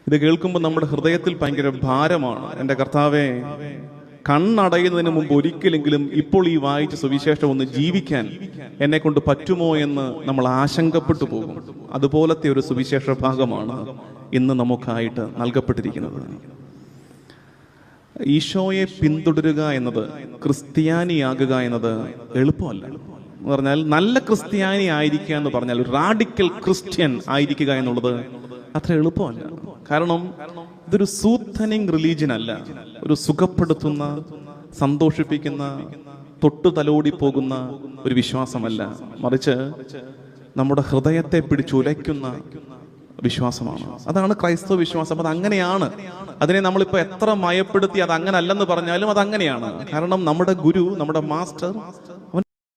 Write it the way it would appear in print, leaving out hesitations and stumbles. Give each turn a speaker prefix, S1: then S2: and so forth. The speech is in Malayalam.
S1: ഇത് കേൾക്കുമ്പോൾ നമ്മുടെ ഹൃദയത്തിൽ ഭയങ്കര ഭാരമാണ്. എൻ്റെ കർത്താവേ, കണ്ണടയുന്നതിന് മുമ്പ് ഒരിക്കലെങ്കിലും ഇപ്പോൾ ഈ വായിച്ച സുവിശേഷം ഒന്ന് ജീവിക്കാൻ എന്നെ കൊണ്ട് പറ്റുമോ എന്ന് നമ്മൾ ആശങ്കപ്പെട്ടു പോകും. അതുപോലത്തെ ഒരു സുവിശേഷ ഭാഗമാണ് ഇന്ന് നമുക്കായിട്ട് നൽകപ്പെട്ടിരിക്കുന്നത്. ഈശോയെ പിന്തുടരുക എന്നത്, ക്രിസ്ത്യാനിയാകുക എന്നത് എളുപ്പമല്ല. എന്ന് പറഞ്ഞാൽ നല്ല ക്രിസ്ത്യാനി ആയിരിക്കുക എന്ന് പറഞ്ഞാൽ, ഒരു റാഡിക്കൽ ക്രിസ്ത്യൻ ആയിരിക്കുക എന്നുള്ളത് അത്ര എളുപ്പമല്ല. കാരണം ഇതൊരു സൂത്തനിങ് റിലീജിയൻ അല്ല, ഒരു സുഖപ്പെടുത്തുന്ന, സന്തോഷിപ്പിക്കുന്ന, തൊട്ടു തലോടി പോകുന്ന ഒരു വിശ്വാസമല്ല. മറിച്ച് നമ്മുടെ ഹൃദയത്തെ പിടിച്ചുലയ്ക്കുന്ന വിശ്വാസമാണ്. അതാണ് ക്രൈസ്തവ വിശ്വാസം. അത് അങ്ങനെയാണ്. അതിനെ നമ്മളിപ്പോൾ എത്ര മയപ്പെടുത്തി അത് അങ്ങനെ അല്ലെന്ന് പറഞ്ഞാലും അത് അങ്ങനെയാണ്. കാരണം നമ്മുടെ ഗുരു, നമ്മുടെ മാസ്റ്റർ